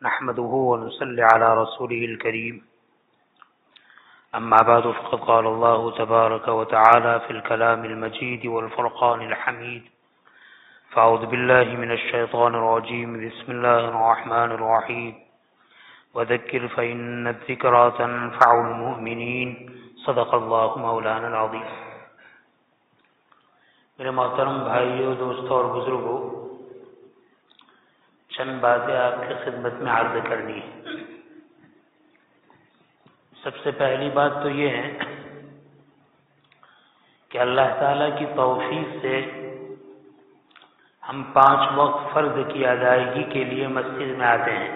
نحمده ونصلي على رسوله الكريم أما بعد فقد قال الله تبارك وتعالى في الكلام المجيد والفرقان الحميد فأعوذ بالله من الشيطان الرجيم بسم الله الرحمن الرحيم وذكر فإن الذكرى تنفع المؤمنين صدق الله مولانا العظيم. میرے محترم بھائیوں، دوستوں اور بزرگوں، چند باتیں آپ کی خدمت میں عرض کرنی ہے. سب سے پہلی بات تو یہ ہے کہ اللہ تعالیٰ کی توفیق سے ہم 5 وقت فرض کی ادائیگی کے لیے مسجد میں آتے ہیں،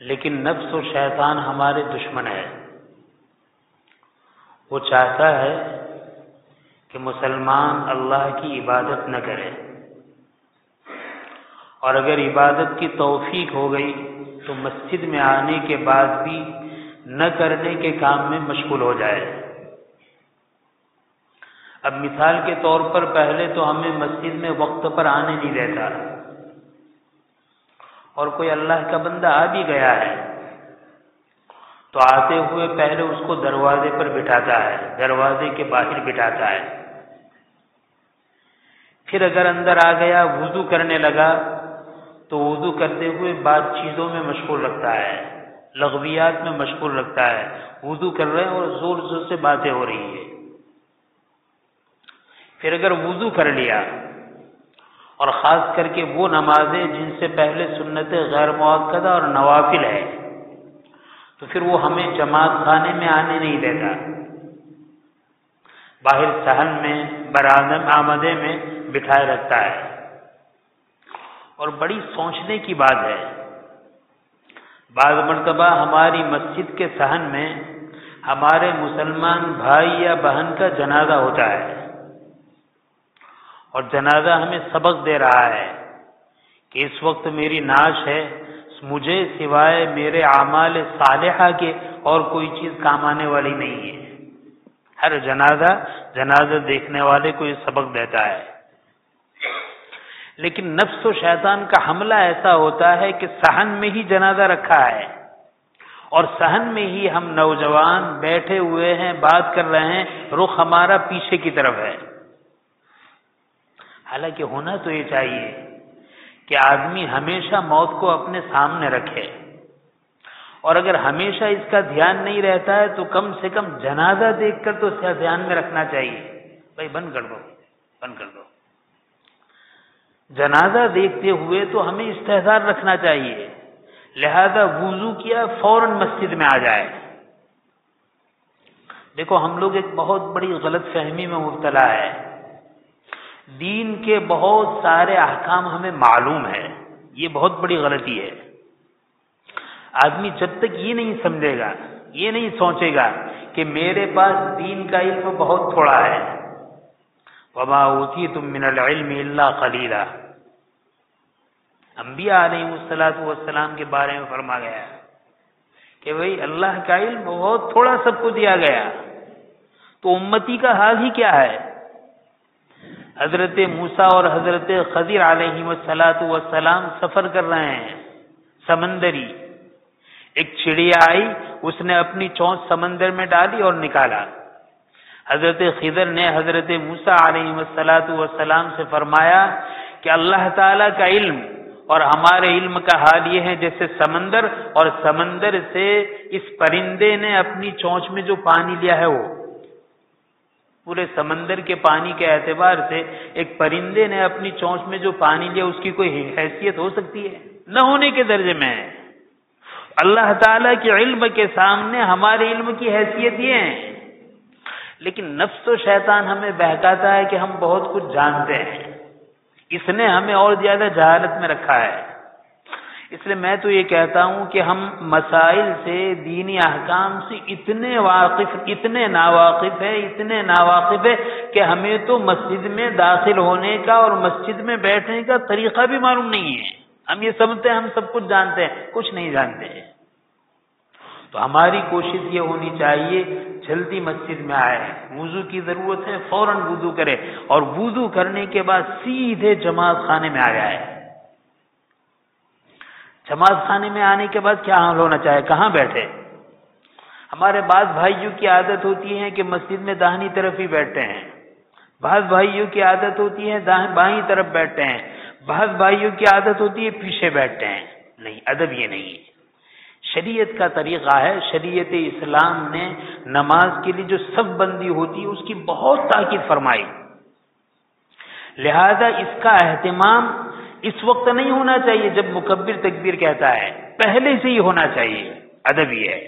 لیکن نفس و شیطان ہمارے دشمن ہے. وہ چاہتا ہے کہ مسلمان اللہ کی عبادت نہ کرے، اور اگر عبادت کی توفیق ہو گئی تو مسجد میں آنے کے بعد بھی نہ کرنے کے کام میں مشغول ہو جائے. اب مثال کے طور پر پہلے تو ہمیں مسجد میں وقت پر آنے نہیں دیتا، اور کوئی اللہ کا بندہ آ بھی گیا ہے تو آتے ہوئے پہلے اس کو دروازے پر بٹھاتا ہے، دروازے کے باہر بٹھاتا ہے. پھر اگر اندر آ گیا، وضو کرنے لگا تو وضو کرتے ہوئے بعض چیزوں میں مشغول رکھتا ہے، لغویات میں مشغول رکھتا ہے. وضو کر رہے ہیں اور زور زور سے باتیں ہو رہی ہے. پھر اگر وضو کر لیا، اور خاص کر کے وہ نمازیں جن سے پہلے سنتیں غیر مؤکدہ اور نوافل ہے، تو پھر وہ ہمیں جماعت خانے میں آنے نہیں دیتا. باہر صحن میں آمدے میں بٹھائے رکھتا ہے. اور بڑی سوچنے کی بات ہے، بعض مرتبہ ہماری مسجد کے صحن میں ہمارے مسلمان بھائی یا بہن کا جنازہ ہوتا ہے، اور جنازہ ہمیں سبق دے رہا ہے کہ اس وقت میری نعش ہے، مجھے سوائے میرے اعمال صالحہ کے اور کوئی چیز کام آنے والی نہیں ہے. ہر جنازہ دیکھنے والے کو یہ سبق دیتا ہے. لیکن نفس و شیطان کا حملہ ایسا ہوتا ہے کہ صحن میں ہی جنازہ رکھا ہے، اور صحن میں ہی ہم نوجوان بیٹھے ہوئے ہیں، بات کر رہے ہیں، رخ ہمارا پیچھے کی طرف ہے. حالانکہ ہونا تو یہ چاہیے کہ آدمی ہمیشہ موت کو اپنے سامنے رکھے، اور اگر ہمیشہ اس کا دھیان نہیں رہتا ہے تو کم سے کم جنازہ دیکھ کر تو اسے دھیان میں رکھنا چاہیے. بھائی بند کر دو. جنازہ دیکھتے ہوئے تو ہمیں استحضار رکھنا چاہیے. لہذا وضو کیا، فوراً مسجد میں آ جائے. دیکھو، ہم لوگ ایک بہت بڑی غلط فہمی میں مبتلا ہے. دین کے بہت سارے احکام ہمیں معلوم ہے، یہ بہت بڑی غلطی ہے. آدمی جب تک یہ نہیں سمجھے گا، یہ نہیں سوچے گا کہ میرے پاس دین کا علم بہت تھوڑا ہے، وَمَا أُوتِيتُم مِّنَ الْعِلْمِ إِلَّا قَلِيلًا، انبیاء علیہ السلام کے بارے میں فرما گیا کہ بھئی اللہ کا علم بہت تھوڑا سب کو دیا گیا. تو امتی کا حال ہی کیا ہے؟ حضرت موسیٰ اور حضرت خضر علیہ السلام سفر کر رہے ہیں سمندری. ایک چڑیا آئی، اس نے اپنی چونچ سمندر میں ڈالی اور نکالا. حضرت خضر نے حضرت موسیٰ علیہ السلام سے فرمایا کہ اللہ تعالیٰ کا علم اور ہمارے علم کا حال یہ ہے جیسے سمندر، اور سمندر سے اس پرندے نے اپنی چونچ میں جو پانی لیا ہے، وہ پورے سمندر کے پانی کے اعتبار سے ایک پرندے نے اپنی چونچ میں جو پانی لیا اس کی کوئی حیثیت ہو سکتی ہے؟ نہ ہونے کے درجے میں ہے. اللہ تعالیٰ کے علم کے سامنے ہمارے علم کی حیثیت یہ ہے. لیکن نفس و شیطان ہمیں بہکاتا ہے کہ ہم بہت کچھ جانتے ہیں. اس نے ہمیں اور زیادہ جہالت میں رکھا ہے. اس لیے میں تو یہ کہتا ہوں کہ ہم مسائل سے، دینی احکام سے اتنے ناواقف ہے کہ ہمیں تو مسجد میں داخل ہونے کا اور مسجد میں بیٹھنے کا طریقہ بھی معلوم نہیں ہے. ہم یہ سمجھتے ہیں ہم سب کچھ جانتے ہیں، کچھ نہیں جانتے ہیں. تو ہماری کوشش یہ ہونی چاہیے جلدی مسجد میں آئے. وضو کی ضرورت ہے، فوراً وضو کرے، اور وضو کرنے کے بعد سیدھے جماعت خانے میں آ جائے. جماعت خانے میں آنے کے بعد کیا حال ہونا چاہیے؟ کہاں بیٹھے؟ ہمارے بعض بھائیوں کی عادت ہوتی ہے کہ مسجد میں داہنی طرف ہی بیٹھتے ہیں، بعض بھائیوں کی عادت ہوتی ہے بائیں طرف بیٹھتے ہیں، بعض بھائیوں کی عادت ہوتی ہے پیچھے بیٹھتے ہیں۔ نہیں، ادب یہ نہیں ہے، شریعت کا طریقہ ہے۔ شریعت اسلام نے نماز کے لیے جو صف بندی ہوتی ہے اس کی بہت تاکید فرمائی، لہذا اس کا اہتمام اس وقت نہیں ہونا چاہیے جب مکبر تکبیر کہتا ہے، پہلے سے ہی ہونا چاہیے۔ ادب یہ ہے،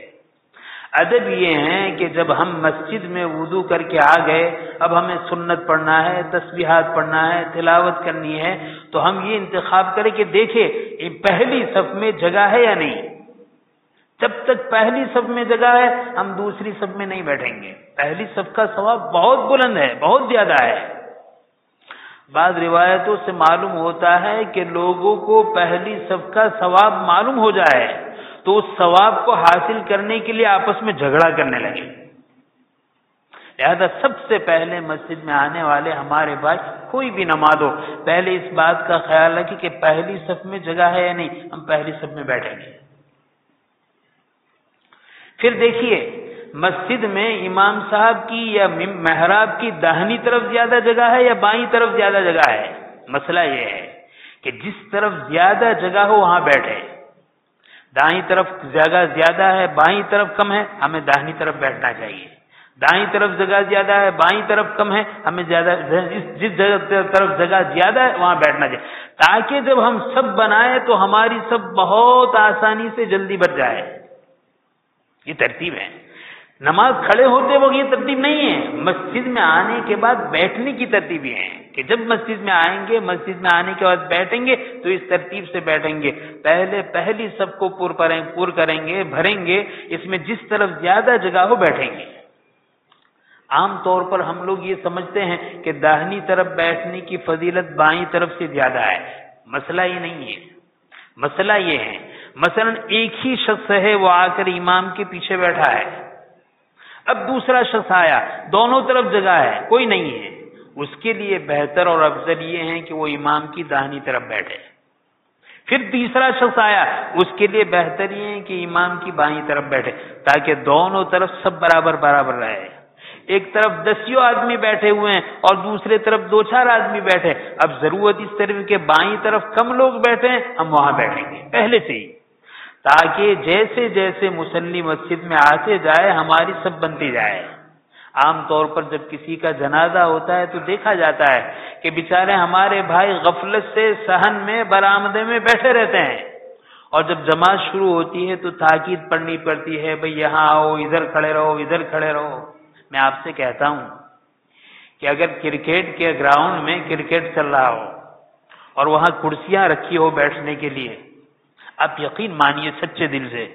ادب یہ ہے کہ جب ہم مسجد میں وضو کر کے آ گئے، اب ہمیں سنت پڑھنا ہے، تسبیحات پڑھنا ہے، تلاوت کرنی ہے، تو ہم یہ انتخاب کریں کہ دیکھیں پہلی صف میں جگہ ہے یا نہیں۔ جب تک پہلی صف میں جگہ ہے ہم دوسری صف میں نہیں بیٹھیں گے۔ پہلی صف کا ثواب بہت بلند ہے، بہت زیادہ ہے۔ بعض روایتوں سے معلوم ہوتا ہے کہ لوگوں کو پہلی صف کا ثواب معلوم ہو جائے تو اس ثواب کو حاصل کرنے کے لیے آپس میں جھگڑا کرنے لگے۔ لہذا سب سے پہلے مسجد میں آنے والے ہمارے بھائی کوئی بھی نماز ہو، پہلے اس بات کا خیال رکھیں کہ پہلی صف میں جگہ ہے یا نہیں، ہم پہلی صف میں بیٹھیں گے۔ پھر دیکھیے مسجد میں امام صاحب کی یا محراب کی داہنی طرف زیادہ جگہ ہے یا بائیں طرف زیادہ جگہ ہے؟ مسئلہ یہ ہے کہ جس طرف زیادہ جگہ ہو وہاں بیٹھے۔ دائیں طرف جگہ زیادہ ہے، بائیں طرف کم ہے، ہمیں داہنی طرف بیٹھنا چاہیے۔ دائیں طرف جگہ زیادہ ہے، بائیں طرف کم ہے، ہمیں جس طرف جگہ زیادہ ہے وہاں بیٹھنا چاہیے، تاکہ جب ہم سب بنائیں تو ہماری سب بہت آسانی سے جلدی بچ جائے۔ یہ ترتیب ہے۔ نماز کھڑے ہوتے وقت یہ ترتیب نہیں ہے، مسجد میں آنے کے بعد بیٹھنے کی ترتیب یہ ہے کہ جب مسجد میں آئیں گے، مسجد میں آنے کے بعد بیٹھیں گے تو اس ترتیب سے بیٹھیں گے۔ پہلے پہلی صف کو پور کریں گے، بھریں گے، اس میں جس طرف زیادہ جگہ ہو بیٹھیں گے۔ عام طور پر ہم لوگ یہ سمجھتے ہیں کہ داہنی طرف بیٹھنے کی فضیلت بائیں طرف سے زیادہ ہے۔ مسئلہ یہ نہیں ہے، مسئلہ یہ ہے مثلا ایک ہی شخص ہے، وہ آ کر امام کے پیچھے بیٹھا ہے، اب دوسرا شخص آیا، دونوں طرف جگہ ہے، کوئی نہیں ہے، اس کے لیے بہتر اور افضل یہ ہے کہ وہ امام کی داہنی طرف بیٹھے۔ پھر تیسرا شخص آیا، اس کے لیے بہتر یہ ہے کہ امام کی بائیں طرف بیٹھے، تاکہ دونوں طرف سب برابر رہے۔ ایک طرف 10 آدمی بیٹھے ہوئے ہیں اور دوسرے طرف 2-4 آدمی بیٹھے، اب ضرورت اس طرح کہ بائیں طرف کم لوگ بیٹھے ہیں، ہم وہاں بیٹھیں گے پہلے سے ہی، تاکہ جیسے جیسے مصلی مسجد میں آتے جائے ہماری سب بنتی جائے۔ عام طور پر جب کسی کا جنازہ ہوتا ہے تو دیکھا جاتا ہے کہ بیچارے ہمارے بھائی غفلت سے صحن میں برآمدے میں بیٹھے رہتے ہیں، اور جب جماعت شروع ہوتی ہے تو تاکید پڑنی پڑتی ہے، بھئی یہاں آؤ، ادھر کھڑے رہو، ادھر کھڑے رہو۔ میں آپ سے کہتا ہوں کہ اگر کرکٹ کے گراؤنڈ میں کرکٹ چل رہا ہو اور وہاں کرسیاں رکھی ہو بیٹھنے کے لیے، آپ یقین مانیے سچے دل سے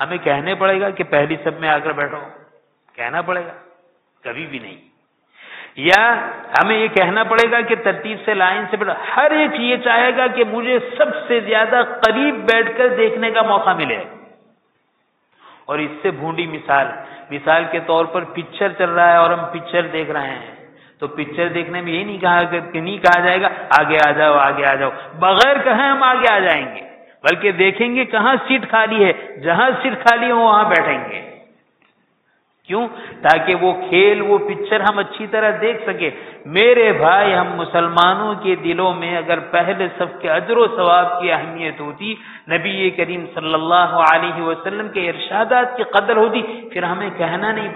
ہمیں کہنے پڑے گا کہ پہلی صف میں آ کر بیٹھو؟ کہنا پڑے گا؟ کبھی بھی نہیں۔ یا ہمیں یہ کہنا پڑے گا کہ ترتیب سے لائن سے بیٹھو؟ ہر ایک یہ چاہے گا کہ مجھے سب سے زیادہ قریب بیٹھ کر دیکھنے کا موقع ملے۔ اور اس سے بھونڈی مثال کے طور پر پکچر چل رہا ہے اور ہم پکچر دیکھ رہے ہیں، تو پکچر دیکھنے میں یہ نہیں کہا جائے گا آگے آ جاؤ، آگے آ جاؤ، بغیر کہیں ہم آگے آ جائیں گے، بلکہ دیکھیں گے کہاں سیٹ خالی ہے، جہاں سیٹ خالی ہو وہاں بیٹھیں گے۔ کیوں؟ تاکہ وہ کھیل، وہ پکچر ہم اچھی طرح دیکھ سکے۔ میرے بھائی، ہم مسلمانوں کے دلوں میں اگر پہلے صف کے اجر و ثواب کی اہمیت ہوتی، نبی کریم صلی اللہ علیہ وسلم کے ارشادات کی قدر ہوتی، پھر ہمیں کہنا نہیں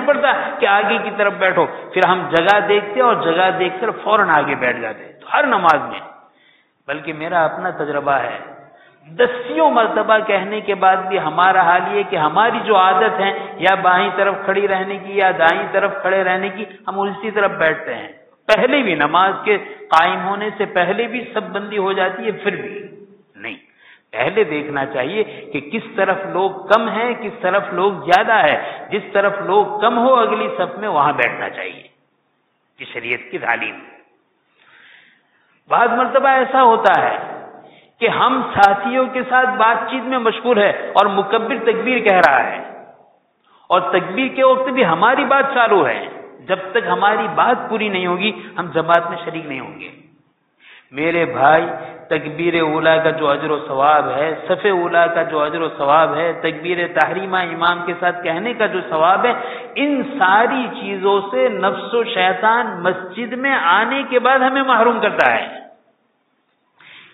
پڑتا کہ آگے کی طرف بیٹھو، پھر ہم جگہ دیکھتے اور جگہ دیکھ کر فوراً آگے بیٹھ جاتے، تو ہر نماز میں۔ بلکہ میرا اپنا تجربہ ہے، 10 مرتبہ کہنے کے بعد بھی ہمارا حال یہ کہ ہماری جو عادت ہے یا بائیں طرف کھڑی رہنے کی یا دائیں طرف کھڑے رہنے کی، ہم اسی طرف بیٹھتے ہیں۔ پہلے بھی نماز کے قائم ہونے سے پہلے بھی سب بندی ہو جاتی ہے، پھر بھی نہیں، پہلے دیکھنا چاہیے کہ کس طرف لوگ کم ہیں، کس طرف لوگ زیادہ ہے، جس طرف لوگ کم ہو اگلی صف میں وہاں بیٹھنا چاہیے۔ یہ شریعت کی تعلیم۔ بعض مرتبہ ایسا ہوتا ہے کہ ہم ساتھیوں کے ساتھ بات چیت میں مشغول ہے اور مکبر تکبیر کہہ رہا ہے، اور تکبیر کے وقت بھی ہماری بات چالو ہے، جب تک ہماری بات پوری نہیں ہوگی ہم جماعت میں شریک نہیں ہوں گے۔ میرے بھائی، تکبیر اولا کا جو اجر و ثواب ہے، صف اولا کا جو اجر و ثواب ہے، تکبیر تحریمہ امام کے ساتھ کہنے کا جو ثواب ہے، ان ساری چیزوں سے نفس و شیطان مسجد میں آنے کے بعد ہمیں محروم کرتا ہے۔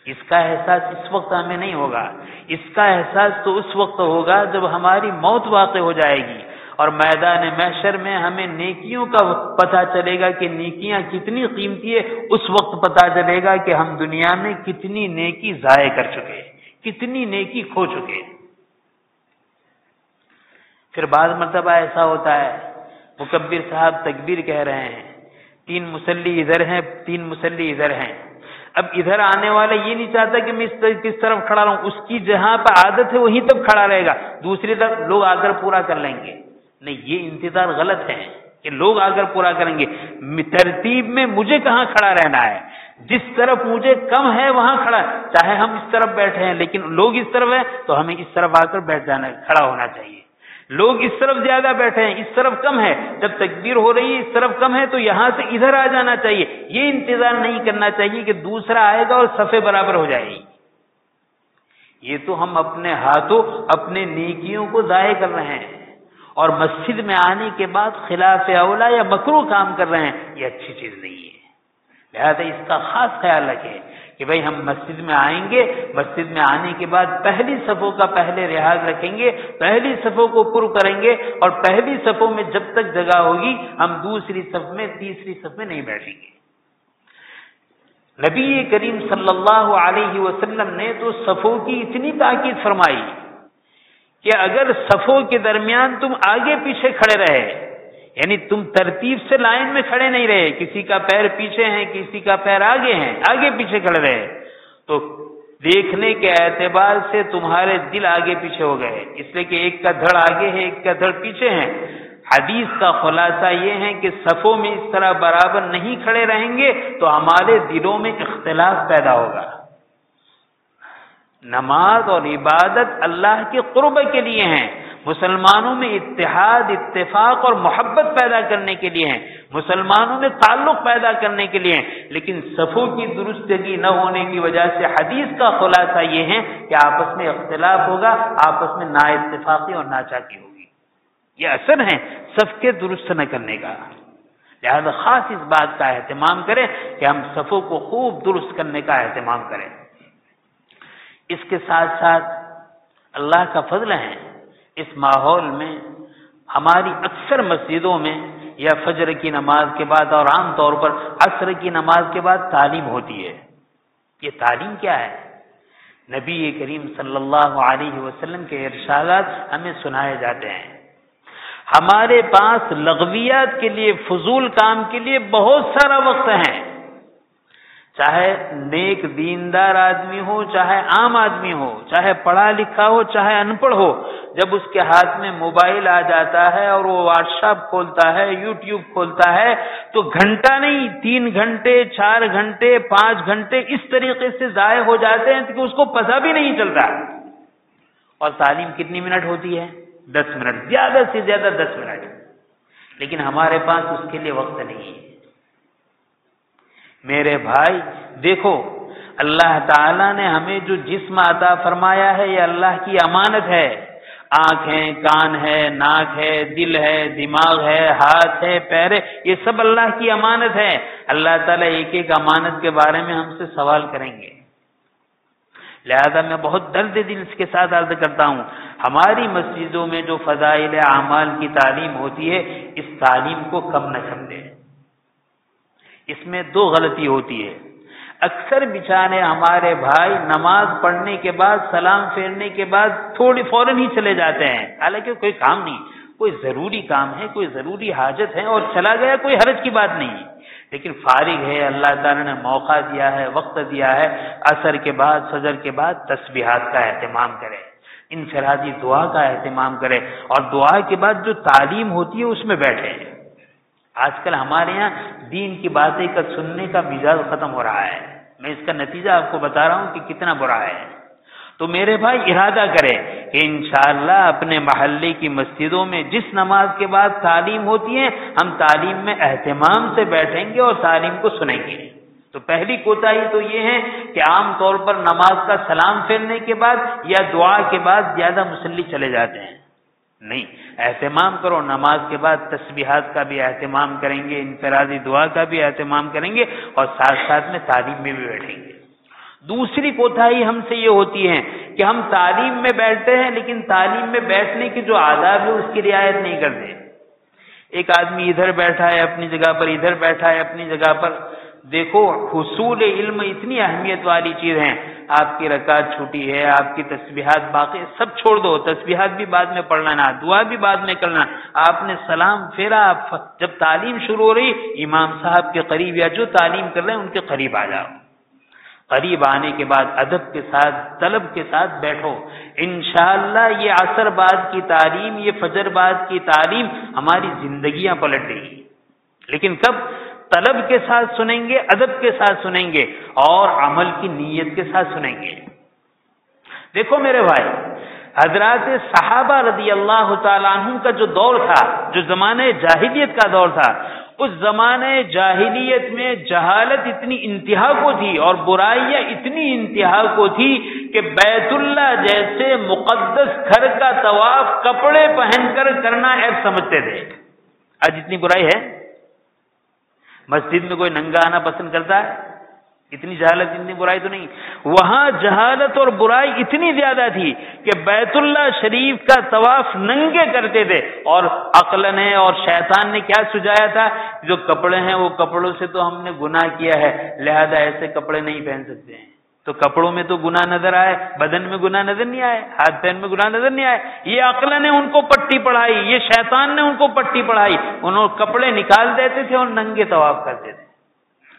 اس کا احساس اس وقت ہمیں نہیں ہوگا، اس کا احساس تو اس وقت ہوگا جب ہماری موت واقع ہو جائے گی اور میدان محشر میں ہمیں نیکیوں کا پتہ چلے گا کہ نیکیاں کتنی قیمتی ہے۔ اس وقت پتہ چلے گا کہ ہم دنیا میں کتنی نیکی ضائع کر چکے، کتنی نیکی کھو چکے۔ پھر بعض مرتبہ ایسا ہوتا ہے، مکبر صاحب تکبیر کہہ رہے ہیں، 3 مصلی ادھر ہیں، 3 مصلی ادھر ہیں۔ اب ادھر آنے والا یہ نہیں چاہتا کہ میں کس طرف کھڑا رہوں، اس کی جہاں پہ عادت ہے وہیں تب کھڑا رہے گا، دوسری طرف لوگ آ کر پورا کر لیں گے۔ نہیں، یہ انتظار غلط ہے کہ لوگ آ کر پورا کریں گے۔ ترتیب میں مجھے کہاں کھڑا رہنا ہے، جس طرف مجھے کم ہے وہاں کھڑا، چاہے ہم اس طرف بیٹھے ہیں لیکن لوگ اس طرف ہیں تو ہمیں اس طرف آ کر بیٹھ جانا، کھڑا ہونا چاہیے۔ لوگ اس طرف زیادہ بیٹھے ہیں، اس طرف کم ہے، جب تکبیر ہو رہی ہے اس طرف کم ہے تو یہاں سے ادھر آ جانا چاہیے۔ یہ انتظار نہیں کرنا چاہیے کہ دوسرا آئے گا اور صفیں برابر ہو جائے گی۔ یہ تو ہم اپنے ہاتھوں اپنے نیکیوں کو ضائع کر رہے ہیں، اور مسجد میں آنے کے بعد خلاف اولا یا مکروہ کام کر رہے ہیں، یہ اچھی چیز نہیں ہے۔ لہذا اس کا خاص خیال رکھیں کہ بھئی ہم مسجد میں آئیں گے، مسجد میں آنے کے بعد پہلی صفوں کا پہلے لحاظ رکھیں گے، پہلی صفوں کو پر کریں گے، اور پہلی صفوں میں جب تک جگہ ہوگی ہم دوسری صف میں تیسری صف میں نہیں بیٹھیں گے۔ نبی کریم صلی اللہ علیہ وسلم نے تو صفوں کی اتنی تاکید فرمائی کہ اگر صفوں کے درمیان تم آگے پیچھے کھڑے رہے، یعنی تم ترتیب سے لائن میں کھڑے نہیں رہے، کسی کا پیر پیچھے ہے کسی کا پیر آگے ہے، آگے پیچھے کھڑے رہے، تو دیکھنے کے اعتبار سے تمہارے دل آگے پیچھے ہو گئے، اس لیے کہ ایک کا دھڑ آگے ہے ایک کا دھڑ پیچھے ہے۔ حدیث کا خلاصہ یہ ہے کہ صفوں میں اس طرح برابر نہیں کھڑے رہیں گے تو ہمارے دلوں میں اختلاف پیدا ہوگا۔ نماز اور عبادت اللہ کے قرب کے لیے ہیں، مسلمانوں میں اتحاد اتفاق اور محبت پیدا کرنے کے لیے ہیں، مسلمانوں میں تعلق پیدا کرنے کے لیے ہیں، لیکن صفوں کی درستگی نہ ہونے کی وجہ سے حدیث کا خلاصہ یہ ہے کہ آپس میں اختلاف ہوگا، آپس میں نا اتفاقی اور ناچاکی ہوگی۔ یہ اثر ہے صف کے درست نہ کرنے کا۔ لہذا خاص اس بات کا اہتمام کریں کہ ہم صفوں کو خوب درست کرنے کا اہتمام کریں۔ اس کے ساتھ ساتھ اللہ کا فضل ہے، اس ماحول میں ہماری اکثر مسجدوں میں یا فجر کی نماز کے بعد اور عام طور پر عصر کی نماز کے بعد تعلیم ہوتی ہے۔ یہ تعلیم کیا ہے؟ نبی کریم صلی اللہ علیہ وسلم کے ارشادات ہمیں سنائے جاتے ہیں۔ ہمارے پاس لغویات کے لیے، فضول کام کے لیے بہت سارا وقت ہے، چاہے نیک دیندار آدمی ہو، چاہے عام آدمی ہو، چاہے پڑھا لکھا ہو، چاہے ان پڑھ ہو، جب اس کے ہاتھ میں موبائل آ جاتا ہے اور وہ واٹس ایپ کھولتا ہے، یوٹیوب کھولتا ہے، تو گھنٹہ نہیں 3 گھنٹے 4 گھنٹے 5 گھنٹے اس طریقے سے ضائع ہو جاتے ہیں کہ اس کو پتہ بھی نہیں چلتا۔ اور تعلیم کتنی منٹ ہوتی ہے؟ 10 منٹ، زیادہ سے زیادہ 10 منٹ، لیکن ہمارے پاس اس کے لیے وقت نہیں ہے۔ میرے بھائی دیکھو، اللہ تعالیٰ نے ہمیں جو جسم عطا فرمایا ہے یہ اللہ کی امانت ہے۔ آنکھ ہے، کان ہے، ناک ہے، دل ہے، دماغ ہے، ہاتھ ہے، پیر ہے، یہ سب اللہ کی امانت ہے۔ اللہ تعالیٰ ایک ایک امانت کے بارے میں ہم سے سوال کریں گے۔ لہذا میں بہت درد دل کے ساتھ عرض کرتا ہوں، ہماری مسجدوں میں جو فضائل اعمال کی تعلیم ہوتی ہے، اس تعلیم کو کم نہ سمجھیں۔ اس میں 2 غلطی ہوتی ہے۔ اکثر بیچارے ہمارے بھائی نماز پڑھنے کے بعد، سلام پھیرنے کے بعد فوراً ہی چلے جاتے ہیں، حالانکہ کوئی کام نہیں، کوئی ضروری کام ہے، کوئی ضروری حاجت ہے اور چلا گیا، کوئی حرج کی بات نہیں، لیکن فارغ ہے، اللہ تعالیٰ نے موقع دیا ہے، وقت دیا ہے، عصر کے بعد فجر کے بعد تسبیحات کا اہتمام کرے، انفرادی دعا کا اہتمام کرے، اور دعا کے بعد جو تعلیم ہوتی ہے اس میں بیٹھے۔ آج کل ہمارے یہاں دین کی باتیں کا سننے کا مزاج ختم ہو رہا ہے، میں اس کا نتیجہ آپ کو بتا رہا ہوں کہ کتنا برا ہے۔ تو میرے بھائی ارادہ کریں کہ انشاءاللہ اپنے محلے کی مسجدوں میں جس نماز کے بعد تعلیم ہوتی ہے، ہم تعلیم میں اہتمام سے بیٹھیں گے اور تعلیم کو سنیں گے۔ تو پہلی کوتاہی تو یہ ہے کہ عام طور پر نماز کا سلام پھیرنے کے بعد یا دعا کے بعد زیادہ مصلی چلے جاتے ہیں. نہیں، اہتمام کرو. نماز کے بعد تسبیحات کا بھی اہتمام کریں گے، انفرادی دعا کا بھی اہتمام کریں گے، اور ساتھ ساتھ میں تعلیم میں بھی بیٹھیں گے. دوسری کوتاہی ہم سے یہ ہوتی ہے کہ ہم تعلیم میں بیٹھتے ہیں لیکن تعلیم میں بیٹھنے کی جو آداب ہے اس کی رعایت نہیں کرتے. ایک آدمی ادھر بیٹھا ہے اپنی جگہ پر، ادھر بیٹھا ہے اپنی جگہ پر. دیکھو، حصول علم اتنی اہمیت والی چیز ہے. آپ کی رکعت چھوٹی ہے، آپ کی تسبیحات باقی سب چھوڑ دو، تسبیحات بھی بعد میں پڑھ لینا، دعا بھی بعد میں کرنا. آپ نے سلام پھیرا، جب تعلیم شروع ہو رہی، امام صاحب کے قریب یا جو تعلیم کر رہے ہیں ان کے قریب آ جاؤ. قریب آنے کے بعد ادب کے ساتھ، طلب کے ساتھ بیٹھو. انشاءاللہ یہ عصر بعد کی تعلیم، یہ فجر بعد کی تعلیم ہماری زندگیاں پلٹ دے گی. لیکن کب؟ طلب کے ساتھ سنیں گے، ادب کے ساتھ سنیں گے، اور عمل کی نیت کے ساتھ سنیں گے. دیکھو میرے بھائی، حضرات صحابہ رضی اللہ تعالیٰ عنہ کا جو دور تھا، جو زمانے جاہلیت کا دور تھا، اس زمانے جاہلیت میں جہالت اتنی انتہا کو تھی اور برائیاں اتنی انتہا کو تھی کہ بیت اللہ جیسے مقدس گھر کا طواف کپڑے پہن کر کرنا عیب سمجھتے تھے. آج اتنی برائی ہے؟ مسجد میں کوئی ننگا آنا پسند کرتا ہے؟ اتنی جہالت، اتنی برائی تو نہیں. وہاں جہالت اور برائی اتنی زیادہ تھی کہ بیت اللہ شریف کا طواف ننگے کرتے تھے. اور عقل نے اور شیطان نے کیا سجایا تھا؟ جو کپڑے ہیں وہ کپڑوں سے تو ہم نے گناہ کیا ہے، لہذا ایسے کپڑے نہیں پہن سکتے ہیں. تو کپڑوں میں تو گناہ نظر آئے، بدن میں گناہ نظر نہیں آئے، ہاتھ پیر میں گناہ نظر نہیں آئے. یہ عقل نے ان کو پٹی پڑھائی، یہ شیطان نے ان کو پٹی پڑھائی. انہوں کپڑے نکال دیتے تھے اور ننگے طواف کرتے تھے.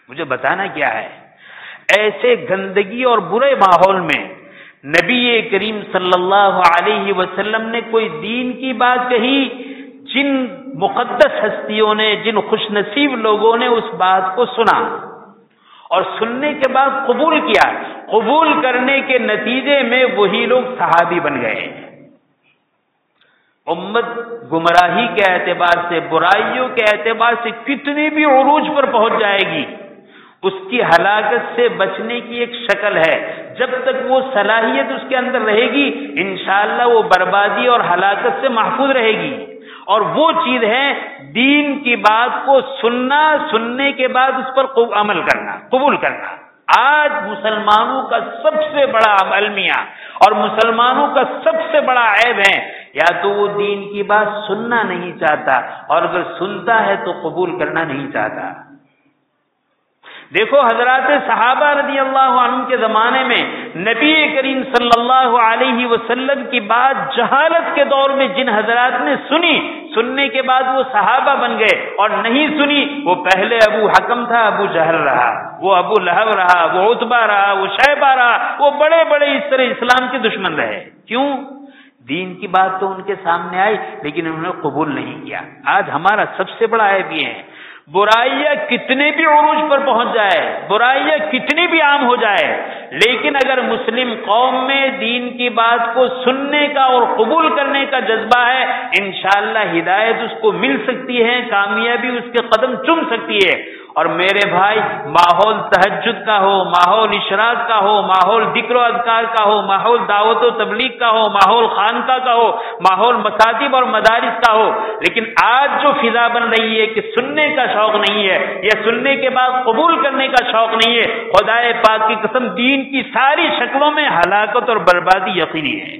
مجھے بتانا کیا ہے، ایسے گندگی اور برے ماحول میں نبی کریم صلی اللہ علیہ وسلم نے کوئی دین کی بات کہی. جن مقدس ہستیوں نے، جن خوش نصیب لوگوں نے اس بات کو سنا اور سننے کے بعد قبول کیا، قبول کرنے کے نتیجے میں وہی لوگ صحابی بن گئے. امت گمراہی کے اعتبار سے، برائیوں کے اعتبار سے کتنی بھی عروج پر پہنچ جائے گی، اس کی ہلاکت سے بچنے کی ایک شکل ہے. جب تک وہ صلاحیت اس کے اندر رہے گی، انشاءاللہ وہ بربادی اور ہلاکت سے محفوظ رہے گی. اور وہ چیز ہے دین کی بات کو سننا، سننے کے بعد اس پر عمل کرنا، قبول کرنا. آج مسلمانوں کا سب سے بڑا المیہ اور مسلمانوں کا سب سے بڑا عیب ہے، یا تو وہ دین کی بات سننا نہیں چاہتا، اور اگر سنتا ہے تو قبول کرنا نہیں چاہتا. دیکھو حضرات صحابہ رضی اللہ عنہ کے زمانے میں نبی کریم صلی اللہ علیہ وسلم کی بات جہالت کے دور میں جن حضرات نے سنی، سننے کے بعد وہ صحابہ بن گئے. اور نہیں سنی، وہ پہلے ابو حکم تھا، ابو جہل رہا، وہ ابو لہب رہا، وہ عتبہ رہا، وہ شیبہ رہا، وہ بڑے بڑے اس طرح اسلام کے دشمن رہے. کیوں؟ دین کی بات تو ان کے سامنے آئی لیکن انہوں نے قبول نہیں کیا. آج ہمارا سب سے بڑا عیب یہ ہے، برائیاں کتنے بھی عروج پر پہنچ جائے، برائیاں کتنی بھی عام ہو جائے، لیکن اگر مسلم قوم میں دین کی بات کو سننے کا اور قبول کرنے کا جذبہ ہے، انشاءاللہ ہدایت اس کو مل سکتی ہے، کامیابی اس کے قدم چوم سکتی ہے. اور میرے بھائی، ماحول تہجد کا ہو، ماحول اشراق کا ہو، ماحول ذکر و اذکار کا ہو، ماحول دعوت و تبلیغ کا ہو، ماحول خانقاہ کا ہو، ماحول مکاتب اور مدارس کا ہو، لیکن آج جو فضا بن رہی ہے کہ سننے کا شوق نہیں ہے یا سننے کے بعد قبول کرنے کا شوق نہیں ہے، خدائے پاک کی قسم دین کی ساری شکلوں میں ہلاکت اور بربادی یقینی ہے.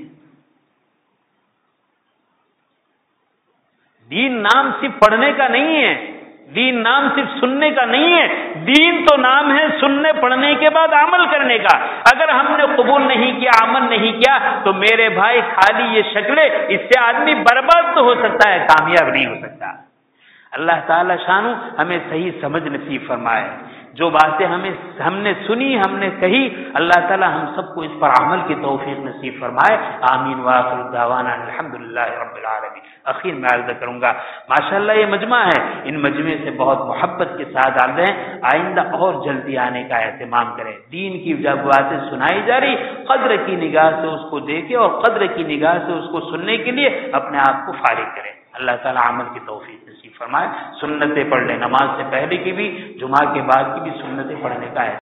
دین نام صرف پڑھنے کا نہیں ہے، دین نام صرف سننے کا نہیں ہے، دین تو نام ہے سننے پڑھنے کے بعد عمل کرنے کا. اگر ہم نے قبول نہیں کیا، عمل نہیں کیا، تو میرے بھائی خالی یہ شکلیں، اس سے آدمی برباد تو ہو سکتا ہے، کامیاب نہیں ہو سکتا. اللہ تعالی شانو ہمیں صحیح سمجھ نصیب فرمائے. جو باتیں ہم نے سنی، ہم نے کہی، اللہ تعالی ہم سب کو اس پر عمل کی توفیق نصیب فرمائے. آمین وآخر دعوانا الحمدللہ رب العالمین. اخیر میں عرض کروں گا، ماشاءاللہ یہ مجمع ہے، ان مجمع سے بہت محبت کے ساتھ آتے ہیں. آئندہ اور جلدی آنے کا اہتمام کریں. دین کی جب باتیں سنائی جا رہی، قدر کی نگاہ سے اس کو دیکھیں اور قدر کی نگاہ سے اس کو سننے کے لیے اپنے آپ کو فارغ کریں. اللہ تعالی عمل کی توفیق نصیب فرمایا سنتیں پڑھ لیں، نماز سے پہلے کی بھی، جمعہ کے بعد کی بھی سنتیں پڑھنے کا ہے۔